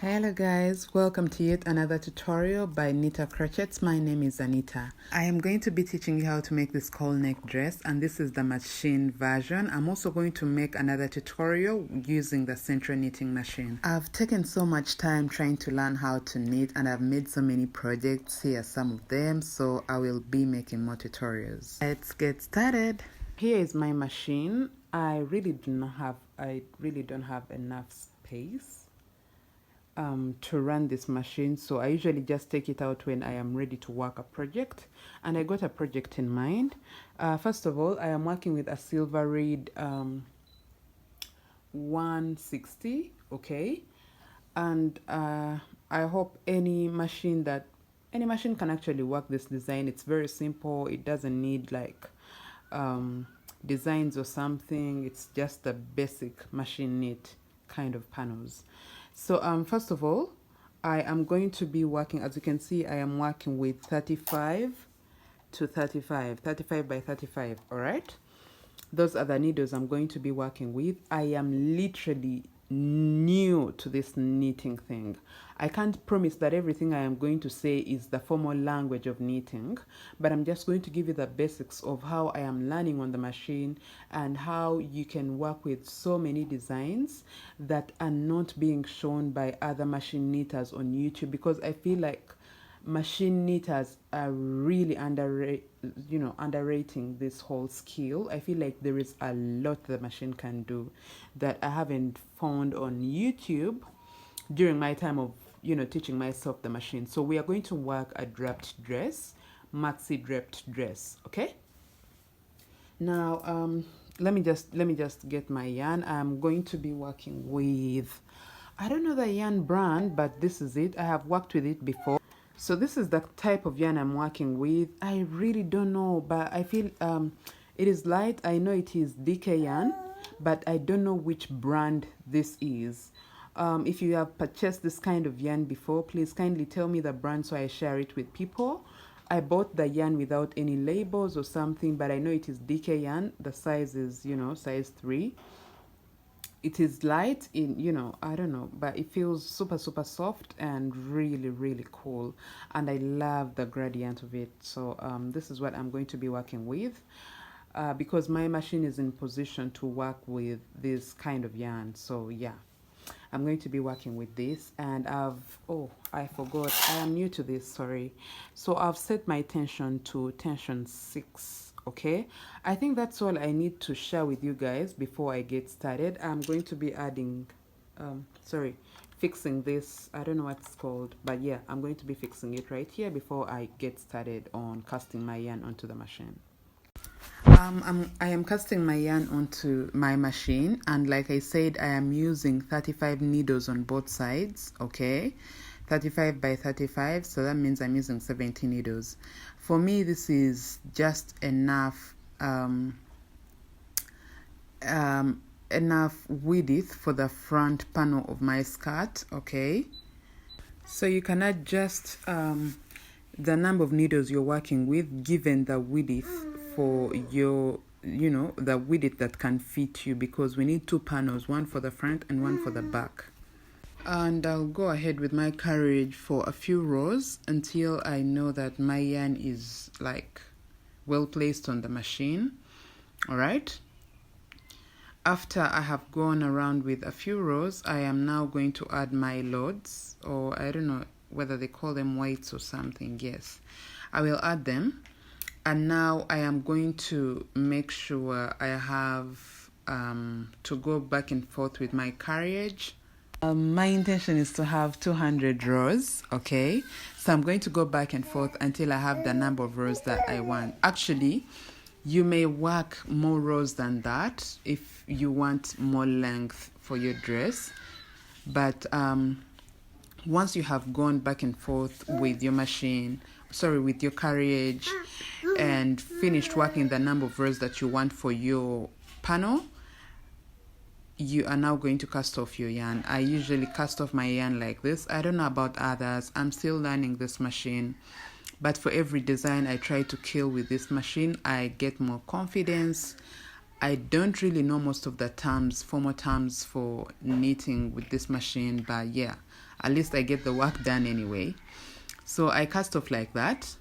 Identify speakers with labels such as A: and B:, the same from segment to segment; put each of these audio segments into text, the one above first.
A: Hello guys, welcome to yet another tutorial by Anita Crochets. My name is Anita. I am going to be teaching you how to make this cowl neck dress, and this is the machine version. I'm also going to make another tutorial using the central knitting machine. I've taken so much time trying to learn how to knit, and I've made so many projects. Here are some of them, so I will be making more tutorials. Let's get started. Here is my machine. I really don't have enough space to run this machine, so I usually just take it out when I am ready to work a project, and I got a project in mind. First of all, I am working with a silver reed 160, okay, and I hope any machine can actually work this design. It's very simple. It doesn't need like designs or something. It's just the basic machine knit kind of panels. So first of all, I am going to be working, as you can see, I am working with 35 to 35 by 35. All right, those are the needles I'm going to be working with. I am literally new to this knitting thing. I can't promise that everything I am going to say is the formal language of knitting, but I'm just going to give you the basics of how I am learning on the machine and how you can work with so many designs that are not being shown by other machine knitters on YouTube, because I feel like machine knitters are really underrating this whole skill. I feel like there is a lot the machine can do that I haven't found on YouTube during my time of teaching myself the machine. So we are going to work a draped dress, maxi draped dress. Okay, now let me just get my yarn. I'm going to be working with, I don't know the yarn brand, but this is it. I have worked with it before. So this is the type of yarn I'm working with. I really don't know, but I feel it is light. I know it is DK yarn, but I don't know which brand this is. If you have purchased this kind of yarn before, please kindly tell me the brand so I share it with people. I bought the yarn without any labels or something, but I know it is DK yarn. The size is, size 3. It is light in, I don't know, but it feels super soft and really cool, and I love the gradient of it. So this is what I'm going to be working with because my machine is in position to work with this kind of yarn. So yeah, I'm going to be working with this, and I forgot, I am new to this, sorry. So I've set my tension to tension 6. Okay, I think that's all I need to share with you guys before I get started. I'm going to be adding fixing this, I don't know what it's called, but yeah, I'm going to be fixing it right here before I get started on casting my yarn onto the machine. I am casting my yarn onto my machine, and like I said, I am using 35 needles on both sides. Okay, 35 by 35, so that means I'm using 70 needles. For me, this is just enough enough width for the front panel of my skirt. Okay, so you can adjust the number of needles you're working with given the width for your the width that can fit you, because we need 2 panels, one for the front and one for the back. And I'll go ahead with my carriage for a few rows until I know that my yarn is like well placed on the machine. All right, after I have gone around with a few rows, I am now going to add my loads, or I don't know whether they call them weights or something. Yes, I will add them. And now I am going to make sure I have to go back and forth with my carriage. My intention is to have 200 rows, okay? So I'm going to go back and forth until I have the number of rows that I want. Actually, you may work more rows than that if you want more length for your dress. But once you have gone back and forth with your machine, with your carriage, and finished working the number of rows that you want for your panel, you are now going to cast off your yarn. I usually cast off my yarn like this. I don't know about others. I'm still learning this machine. But for every design I try to kill with this machine, I get more confidence. I don't really know most of the terms, formal terms for knitting with this machine, but yeah, At least I get the work done anyway. So I cast off like that.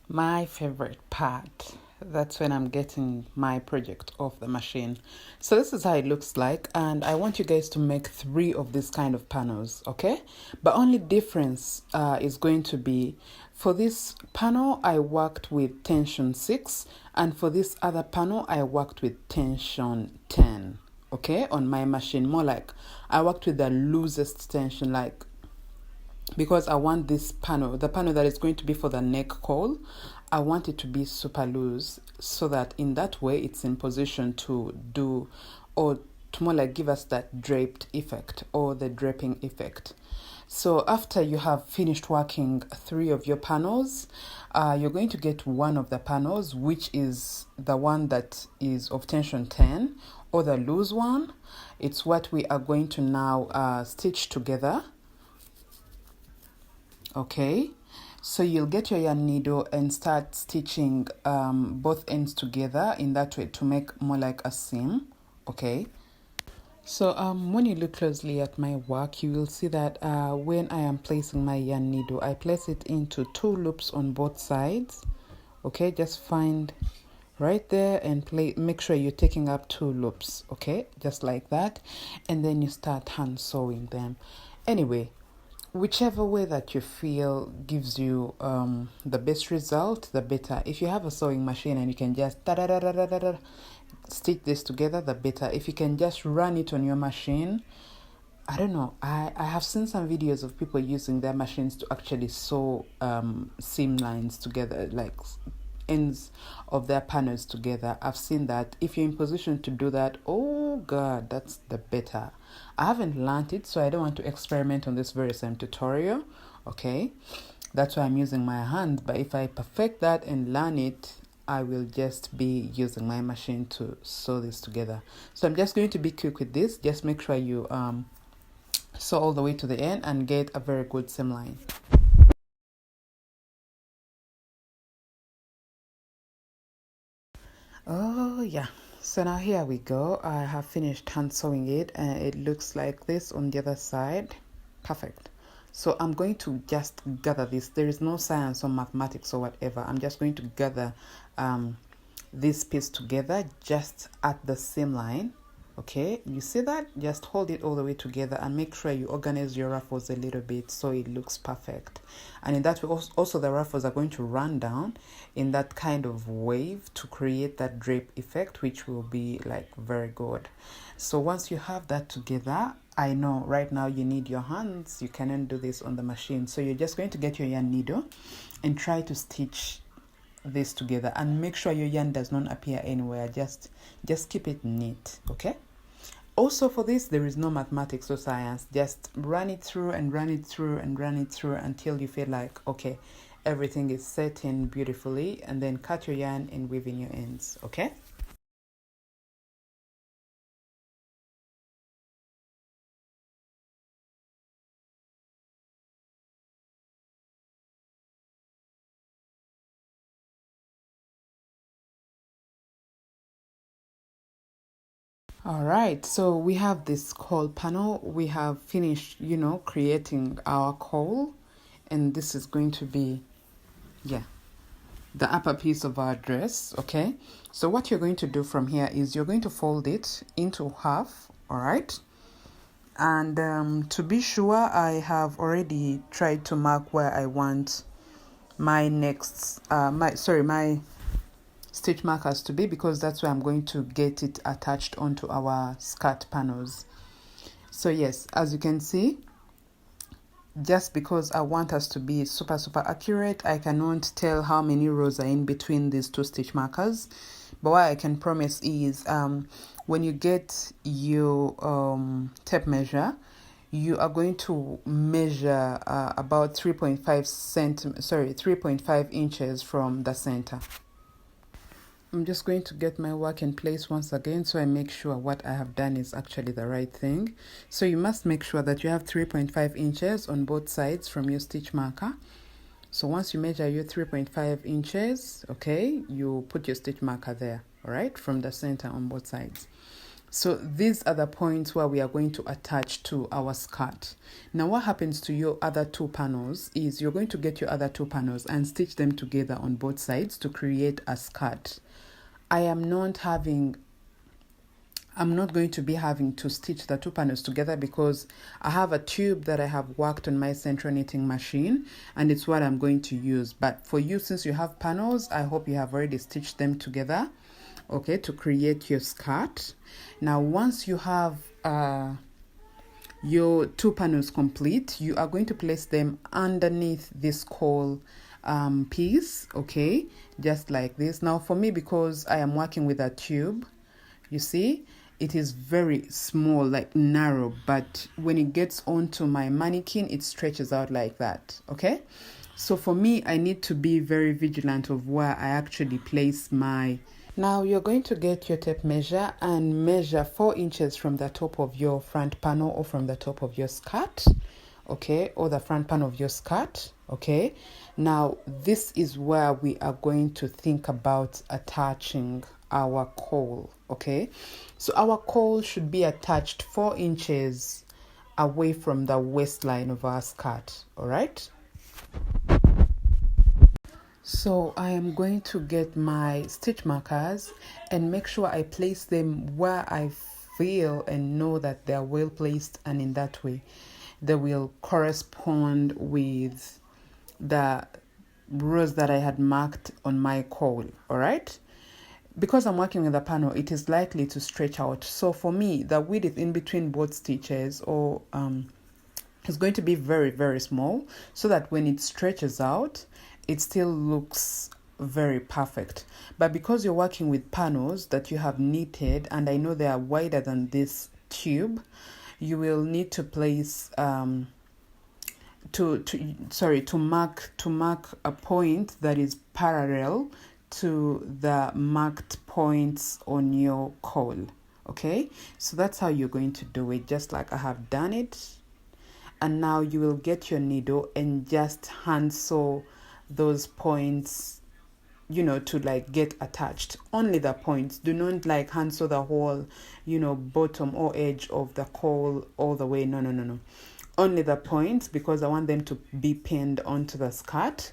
A: My favorite part, that's when I'm getting my project off the machine. So this is how it looks like, and I want you guys to make 3 of these kind of panels, okay? But only difference is going to be, for this panel I worked with tension 6, and for this other panel I worked with tension 10, okay, on my machine. More like I worked with the loosest tension, like, because I want this panel, the panel that is going to be for the neck cowl, I want it to be super loose, so that in that way it's in position to do, or to more like give us that draped effect or the draping effect. So after you have finished working 3 of your panels, you're going to get one of the panels, which is the one that is of tension 10, or the loose one. It's what we are going to now stitch together. Okay, so you'll get your yarn needle and start stitching both ends together in that way to make more like a seam. Okay, so when you look closely at my work, you will see that when I am placing my yarn needle, I place it into 2 loops on both sides. Okay, just find right there and make sure you're taking up 2 loops. Okay, just like that, and then you start hand sewing them. Anyway, whichever way that you feel gives you the best result, the better. If you have a sewing machine and you can just stitch this together, the better. If you can just run it on your machine, I don't know, I have seen some videos of people using their machines to actually sew seam lines together, like ends of their panels together. I've seen that. If you're in position to do that, oh god, that's the better. I haven't learned it, so I don't want to experiment on this very same tutorial. Okay, that's why I'm using my hand. But if I perfect that and learn it, I will just be using my machine to sew this together. So I'm just going to be quick with this. Just make sure you sew all the way to the end and get a very good seam line. Oh yeah, so now here we go. I have finished hand sewing it and it looks like this on the other side. Perfect. So I'm going to just gather this. There is no science or mathematics or whatever. I'm just going to gather this piece together just at the seam line. Okay, you see that? Just hold it all the way together and make sure you organize your ruffles a little bit so it looks perfect. And in that way, also the ruffles are going to run down in that kind of wave to create that drape effect, which will be like very good. So once you have that together, I know right now you need your hands. You cannot do this on the machine. So you're just going to get your yarn needle and try to stitch this together and make sure your yarn does not appear anywhere. Just keep it neat. Okay, also for this there is no mathematics or science. Just run it through and run it through and run it through until you feel like okay, everything is set in beautifully, and then cut your yarn and weave in your ends. Okay, all right, so we have this cowl panel. We have finished, you know, creating our cowl, and this is going to be, yeah, the upper piece of our dress. Okay, so what you're going to do from here is you're going to fold it into half. All right, and to be sure, I have already tried to mark where I want my next my stitch markers to be, because that's where I'm going to get it attached onto our skirt panels. So yes, as you can see, just because I want us to be super accurate, I cannot tell how many rows are in between these 2 stitch markers. But what I can promise is when you get your tape measure, you are going to measure about 3.5 inches from the center. I'm just going to get my work in place once again so I make sure what I have done is actually the right thing. So you must make sure that you have 3.5 inches on both sides from your stitch marker. So once you measure your 3.5 inches, okay, you put your stitch marker there, all right, from the center on both sides. So these are the points where we are going to attach to our skirt. Now what happens to your other two panels is you're going to get your other two panels and stitch them together on both sides to create a skirt. I'm not going to be having to stitch the two panels together because I have a tube that I have worked on my central knitting machine, and it's what I'm going to use. But for you, since you have panels, I hope you have already stitched them together, okay, to create your skirt. Now once you have your two panels complete, you are going to place them underneath this cowl piece, okay, just like this. Now for me, because I am working with a tube, you see, it is very small, like narrow, but when it gets onto my mannequin, it stretches out like that, okay? So for me, I need to be very vigilant of where I actually place my... Now you're going to get your tape measure and measure 4 inches from the top of your front panel or from the top of your skirt, okay, or the front panel of your skirt, okay? Now this is where we are going to think about attaching our cowl, okay? So our cowl should be attached 4 inches away from the waistline of our skirt, all right? So I am going to get my stitch markers and make sure I place them where I feel and know that they are well placed, and in that way they will correspond with the rows that I had marked on my cowl, all right? Because I'm working with a panel, it is likely to stretch out. So for me, the width in between both stitches or is going to be very, very small, so that when it stretches out, it still looks very perfect. But because you're working with panels that you have knitted, and I know they are wider than this tube, you will need to place to mark a point that is parallel to the marked points on your cowl, okay? So that's how you're going to do it, just like I have done it. And now you will get your needle and just hand sew those points, you know, to like get attached. Only the points. Do not like hand sew the whole, you know, bottom or edge of the cowl all the way. No. Only the points, because I want them to be pinned onto the skirt.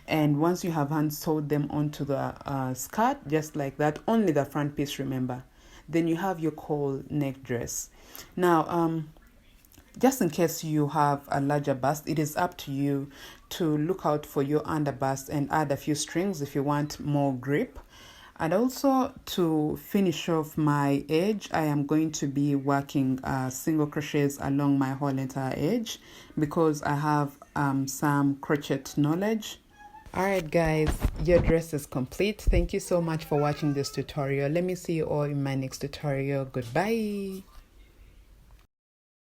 A: And once you have hand sewed them onto the skirt, just like that, only the front piece, remember, then you have your cowl neck dress. Now just in case you have a larger bust, it is up to you to look out for your underbust and add a few strings if you want more grip. And also, to finish off my edge, I am going to be working single crochets along my whole entire edge because I have some crochet knowledge. Alright guys, your dress is complete. Thank you so much for watching this tutorial. Let me see you all in my next tutorial. Goodbye.